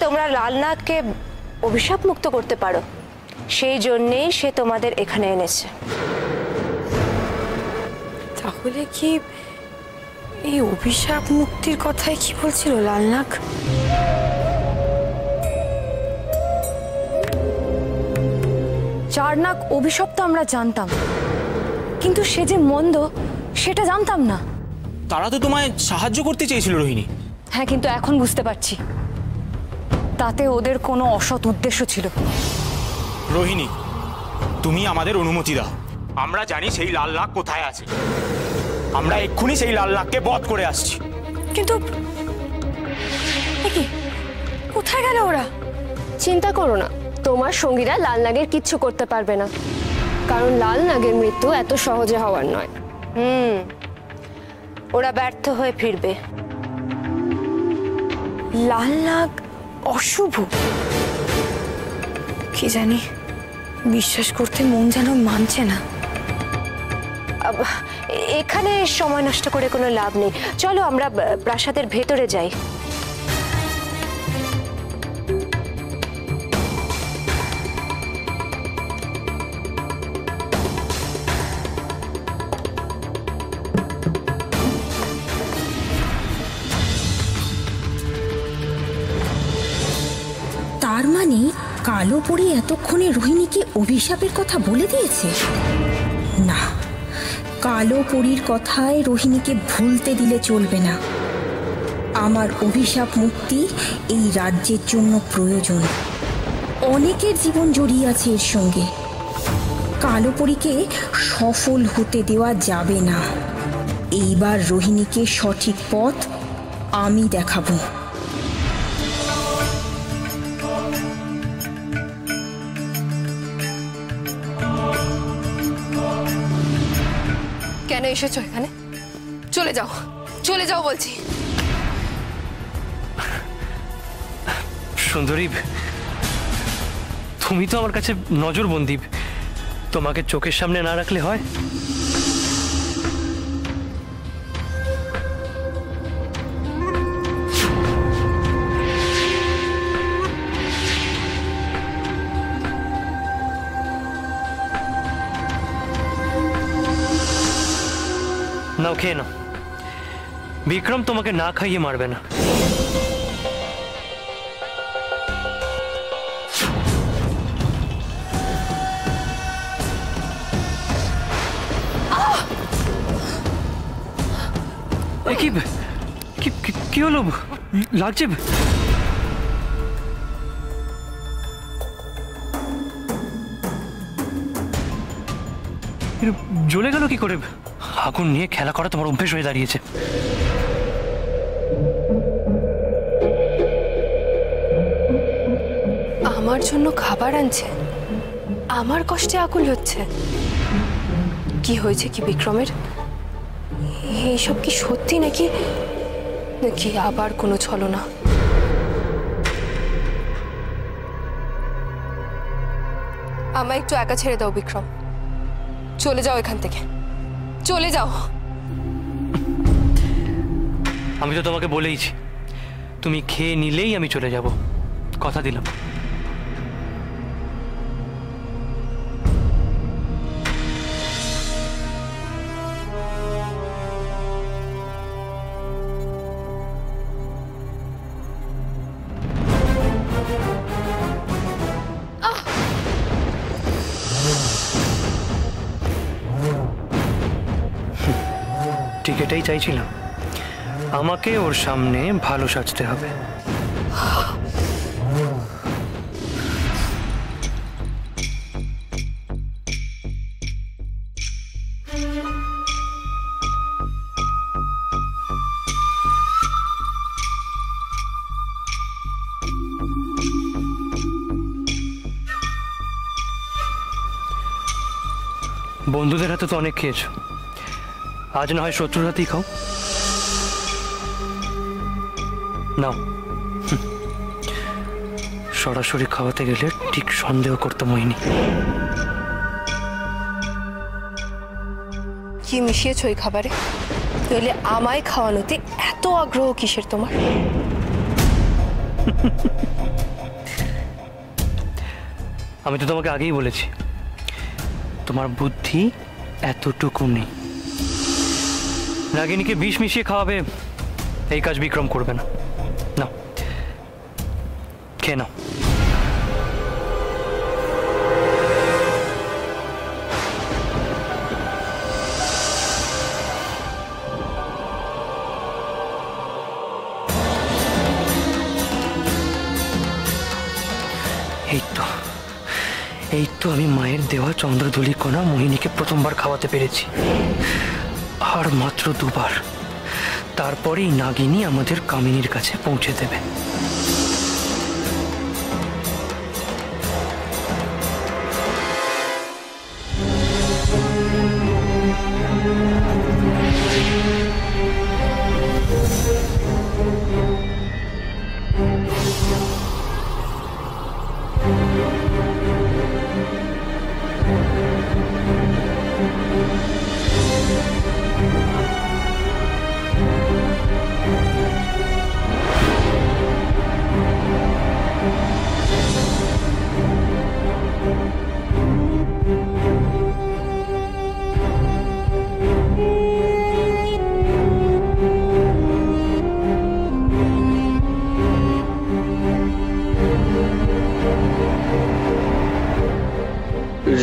তোমরা লালনাগকে অভিশাপ মুক্ত করতে পারো, সেই জন্যেই সে তোমাদের এখানে এনেছে। তাহলে কি এই অভিশাপ মুক্তির কথাই কি বলছিল লালনাগ? চারনাক অভিশাপ তো আমরা জানতাম, কিন্তু সে যে মন্দ সেটা জানতাম না। তারা তো তোমায় সাহায্য করতে চেয়েছিল রোহিণী। হ্যাঁ, কিন্তু এখন বুঝতে পারছি তাতে ওদের কোনো অসৎ উদ্দেশ্য ছিল। রোহিণী, তুমি আমাদের অনুমতি দাও। আমরা জানি সেই লালনাগ কোথায় আছে, আমরা এক্ষুনি সেই লালনাগকে বধ করে আসছি। কিন্তু কোথায় গেল ওরা? চিন্তা করো না, তোমার সঙ্গীরা লালনাগের কিচ্ছু করতে পারবে না, কারণ লালনাগের মৃত্যু এত সহজে হওয়ার নয়। ওরা ব্যর্থ হয়ে ফিরবে। লালনাগ অশুভ, কি জানি, বিশ্বাস করতে মন যেন মানছে না। এখানে সময় নষ্ট করে কোনো লাভ নেই, চলো আমরা প্রাসাদের ভেতরে যাই। তার মানে কালো পরী এতক্ষণে রোহিণীকে অভিশাপের কথা বলে দিয়েছে? না, কালো পরীর কথায় রোহিণীকে ভুলতে দিলে চলবে না। আমার অভিশাপ মুক্তি এই রাজ্যের জন্য প্রয়োজন। অনেকের জীবন জড়িয়ে আছে এর সঙ্গে। কালো পরীকে সফল হতে দেওয়া যাবে না। এইবার রোহিণীকে সঠিক পথ আমি দেখাবো। কেন এসেছো এখানে? চলে যাও, চলে যাও বলছি। সুন্দরী, তুমি তো আমার কাছে নজরবন্দী, তোমাকে চোখের সামনে না রাখলে হয়? নাও, খেয়ে নাও। বিক্রম তোমাকে না খাইয়ে মারবে না। কি হলো? লাগছে? জ্বলে গেল কি করে? আগুন নিয়ে খেলা করা তোমার অভ্যেস হয়ে দাঁড়িয়েছে। আমার জন্য খাবার আনছে, আমার কষ্টে আকুল হচ্ছে। কি হয়েছে কি বিক্রমের? এইসব কি সত্যি নাকি নাকি আবার কোনো ছলনা? আমায় একটু একা ছেড়ে দাও বিক্রম, চলে যাও এখান থেকে, চলে যাও। আমি তো তোমাকে বলেইছি, তুমি খেয়ে নিলেই আমি চলে যাব, কথা দিলাম। ঠিক এটাই চাইছিলাম, আমাকে ওর সামনে ভালো সাজতে হবে। বন্ধুদের হাতে তো অনেক খেয়েছো, আজ না হয় শত্রুর হাতেই খাও। নাও, সরাসরি খাওয়াতে গেলে ঠিক সন্দেহ করতে মোহিনী। কি মিশিয়েছো এই খাবারে? নইলে আমায় খাওয়ানোতে এত আগ্রহ কিসের তোমার? আমি তো তোমাকে আগেই বলেছি তোমার বুদ্ধি এতটুকু নেই। নাগিনীকে বিষ মিশিয়ে খাওয়াবে, এই কাজ বিক্রম করবে না। না, খেয়ে নাও। এই তো আমি মায়ের দেওয়া চন্দ্রধূলি কণা মোহিনীকে প্রথমবার খাওয়াতে পেরেছি, আর মাত্র 2 বার। তারপরেই নাগিনী আমাদের কামিনীর কাছে পৌঁছে দেবে।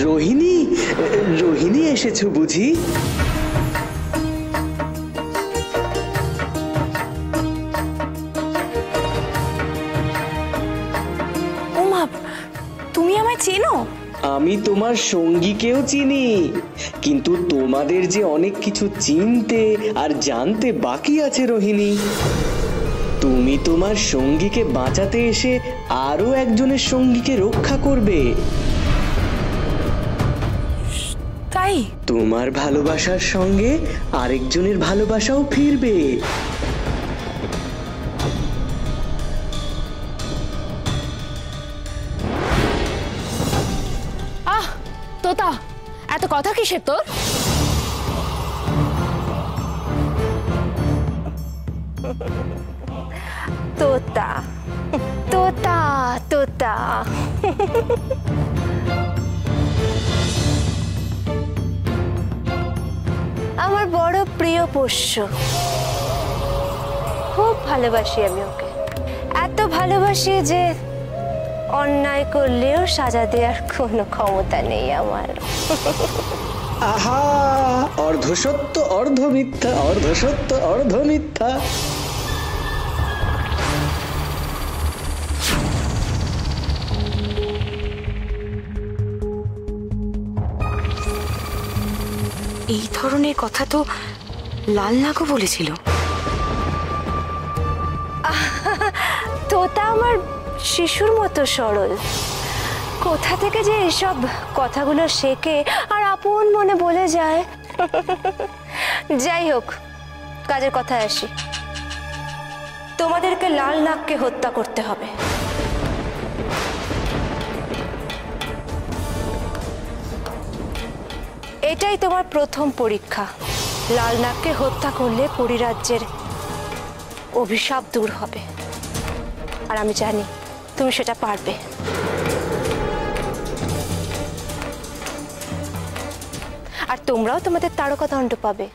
রোহিণী, রোহিণী এসেছো বুঝি? ওমা, তুমি আমায় চেনো? আমি তোমার সঙ্গীকেও চিনি, কিন্তু তোমাদের যে অনেক কিছু চিনতে আর জানতে বাকি আছে রোহিণী। তুমি তোমার সঙ্গীকে বাঁচাতে এসে আরো একজনের সঙ্গীকে রক্ষা করবে। তাই তোমার ভালোবাসার সঙ্গে আরেকজনের ভালোবাসাও ফিরবে। আহ তোতা, এত কথা কিসের তোর? তোতা তোতা তোতা আমার বড় প্রিয় পোষ্য, খুব ভালোবাসি আমি ওকে। এত ভালোবাসি যে অন্যায় করলেও সাজা দেওয়ার কোনো ক্ষমতা নেই আমার। আহা, অর্ধসত্য অর্ধ মিথ্যা, অর্ধসত্য অর্ধ মিথ্যা। এই ধরনের কথা তো লাল নাগও বলেছিল। তোতা আমার শিশুর মতো সরল, কোথা থেকে যে এইসব কথাগুলো শেখে আর আপন মনে বলে যায়। যাই হোক, কাজের কথায় আসি। তোমাদেরকে লাল নাগকে হত্যা করতে হবে। এটাই তোমার প্রথম পরীক্ষা। লাল নাগকে হত্যা করলে পরিরাজ্যের অভিশাপ দূর হবে, আর আমি জানি তুমি সেটা পারবে। আর তোমরাও তোমাদের তারকাদণ্ড পাবে।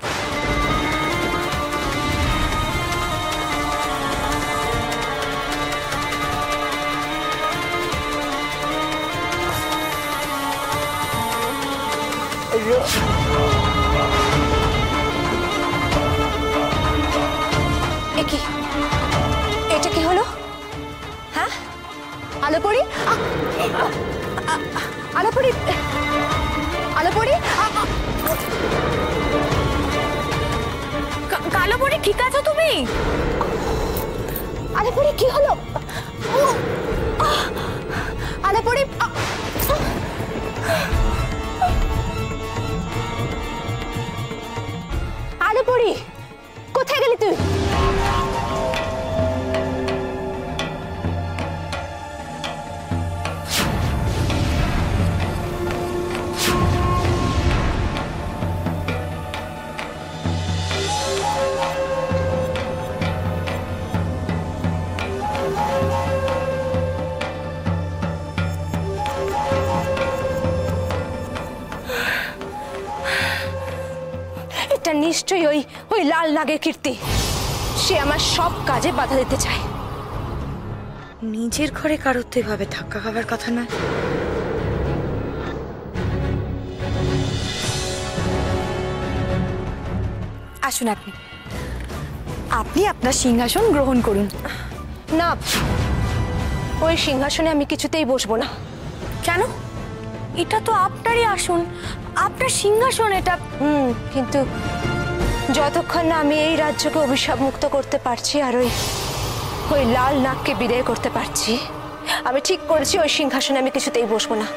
এটা কি হলো? হ্যাঁ, আলোপরি, আলোপরি, আলোপরি, কালোপরি, ঠিক আছো তুমি? আলোপরি কি হলো? আলোপরি, আলোপরি, কোথায় গেলি তুই? নিশ্চয়ই ওই ওই লাল নাগের কীর্তি। সে আমার সব কাজে বাধা দিতে চায়। নিজের ঘরে কারোর তো এভাবে ধাক্কা খাবার কথা নয়। আসুন, আপনি আপনি আপনার সিংহাসন গ্রহণ করুন। না, ওই সিংহাসনে আমি কিছুতেই বসবো না। কেন? এটা তো আপনারই আসন, আপনার সিংহাসন এটা। কিন্তু যতক্ষণ না আমি এই রাজ্যকে অভিশাপ মুক্ত করতে পারছি আর ওই ওই লাল নাগকে বিদায় করতে পারছি, আমি ঠিক করেছি ওই সিংহাসনে আমি কিছুতেই বসবো না,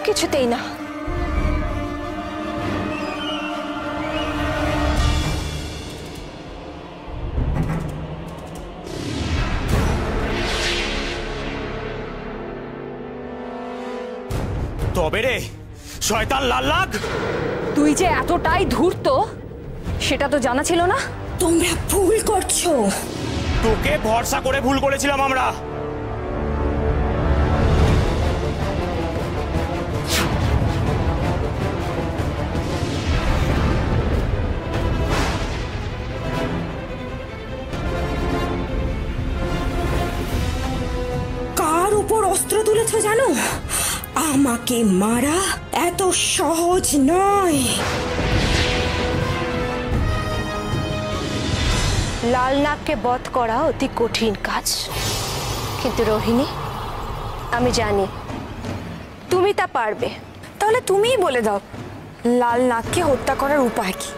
কিছুতেই না। তবে রে শয়তান লাল নাগ, তুই যে এতটাই ধূর্ত সেটা তো জানা ছিল না। তোমরা ভুল করছো। তোকে ভরসা করে ভুল করেছিলাম আমরা। কার উপর অস্ত্র তুলেছ জানো? আমাকে মারা এত সহজ নয়। লাল নাগকে বধ করা অতি কঠিন কাজ, কিন্তু রোহিণী আমি জানি তুমি তা পারবে। তাহলে তুমিই বলে দাও লাল নাগকে হত্যা করার উপায় কি?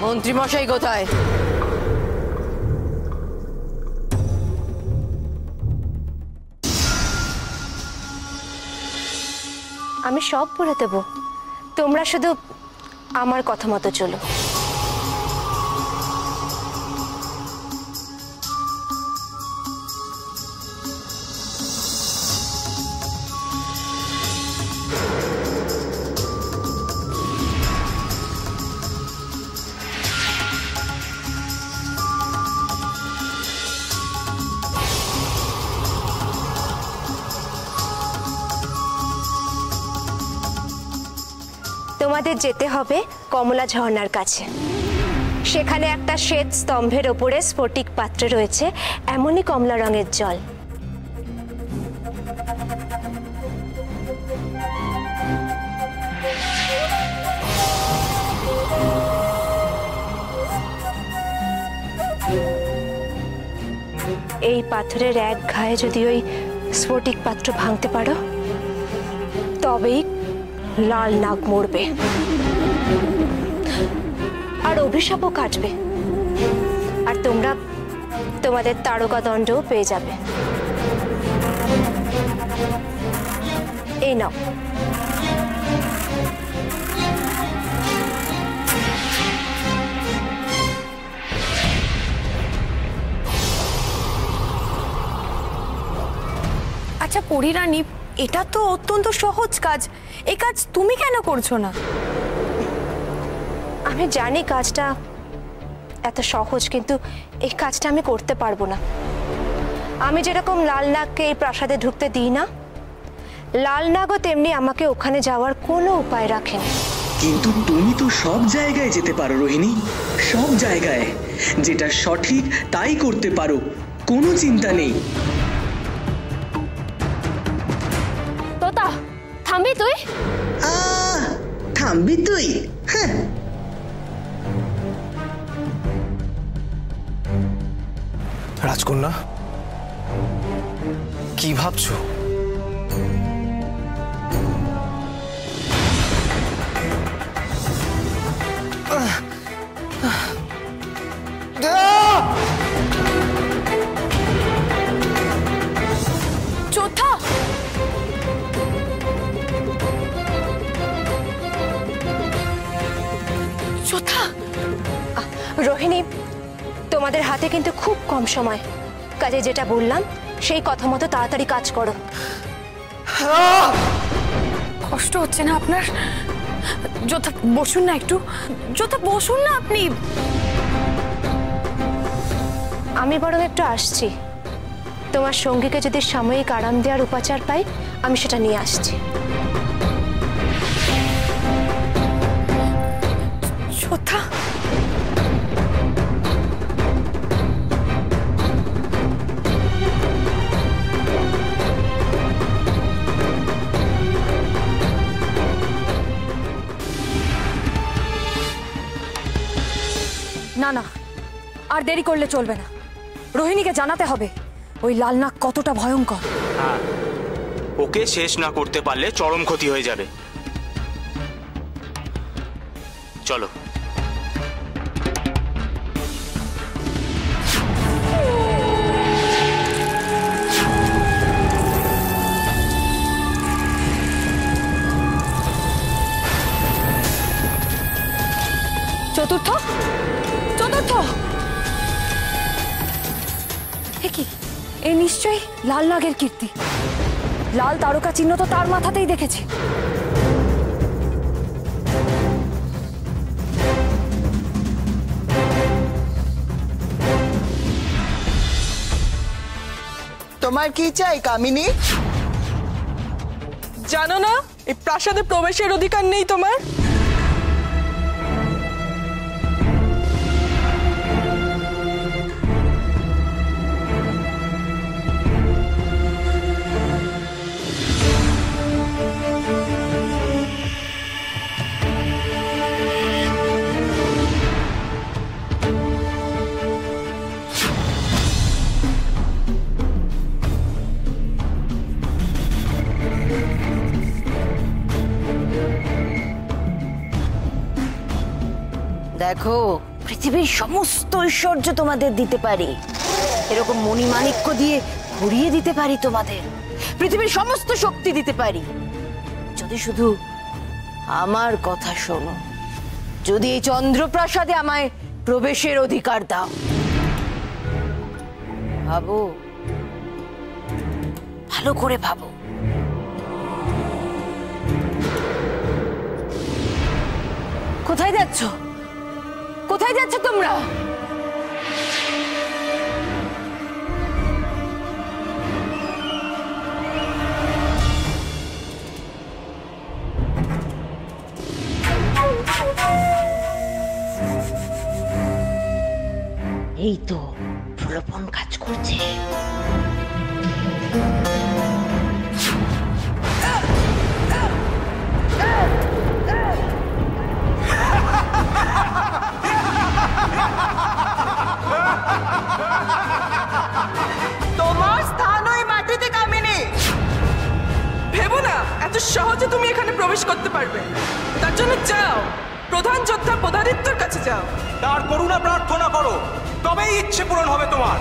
মন্ত্রীমশাই কোথায়? আমি সব বলে দেব, তোমরা শুধু আমার কথা মতো চলো। তোমাদের যেতে হবে কমলা ঝর্ণার কাছে। সেখানে একটা শ্বেত স্তম্ভের ওপরে স্ফটিক পাত্রে রয়েছে এমনই কমলা রঙের জল। এই পাথরের এক ঘায়ে যদি ওই স্ফটিক পাত্র ভাঙতে পারো তবেই লাল নাগ মরবে আর অভিশাপও কাটবে, আর তোমরা তোমাদের তারকা দণ্ডও পেয়ে যাবে। এই নাও। আচ্ছা পরিরানী, এটা তো অত্যন্ত সহজ কাজ, এই কাজ তুমি কেন করছো না? আমি জানি কাজটা এত সহজ, কিন্তু এই কাজটা আমি করতে পারবো না। আমি যেরকম লাল নাগকে এই প্রাসাদে ঢুকতে দিই না, লাল নাগও তেমনি আমাকে ওখানে যাওয়ার কোনো উপায় রাখেন। কিন্তু তুমি তো সব জায়গায় যেতে পারো রোহিণী, সব জায়গায়। যেটা সঠিক তাই করতে পারো, কোনো চিন্তা নেই। তোতা থামবি তুই? থামবি তুই? হ্যাঁ। রাজকন্যা, কি ভাবছো? চোথা, চোথা। রোহিণী, তোমাদের হাতে কিন্তু খুব কম সময়, কাজে যেটা বললাম সেই কথা মতো তাড়াতাড়ি কাজ করো। কষ্ট হচ্ছে না আপনার? যথা বসুন না একটু, যথা বসুন না আপনি। আমি বরং একটু আসছি, তোমার সঙ্গীকে যদি সাময়িক আরাম দেওয়ার উপাচার পাই আমি সেটা নিয়ে আসছি। যথা, না না, আর দেরি করলে চলবে না। রোহিণীকে জানাতে হবে ওই লালনাগ কতটা ভয়ঙ্কর। হ্যাঁ, ওকে শেষ না করতে পারলে চরম ক্ষতি হয়ে যাবে। চলো। চতুর্থ, চতুর্থ। কি এ নিশ্চয়ই লাল নাগের কীর্তি। লাল তারকা চিহ্ন তো তার মাথাতেই দেখেছি। তোমার কি চাই কামিনী? জানো না এই প্রাসাদে প্রবেশের অধিকার নেই তোমার? দেখো, পৃথিবীর সমস্ত ঐশ্বর্য তোমাদের দিতে পারি, এরকম মণিমাণিক্য দিয়ে ভরিয়ে দিতে পারি তোমাদের, পৃথিবীর সমস্ত শক্তি দিতে পারি, যদি শুধু আমার কথা শোনো, যদি এই চন্দ্রপ্রাসাদে আমায় প্রবেশের অধিকার দাও। ভাবো, ভালো করে ভাবো। কোথায় যাচ্ছ? কোথায় যাচ্ছ তোমরা? এই তো প্রলোভন কাজ করছে। তোমার স্থান ওই মাটিতে কামিনী। ভেবো না এত সহজে তুমি এখানে প্রবেশ করতে পারবে। তার জন্য যাও, প্রধান যোদ্ধা পদারিত্বর কাছে যাও, তার করুণা প্রার্থনা করো, তবেই ইচ্ছে পূরণ হবে তোমার।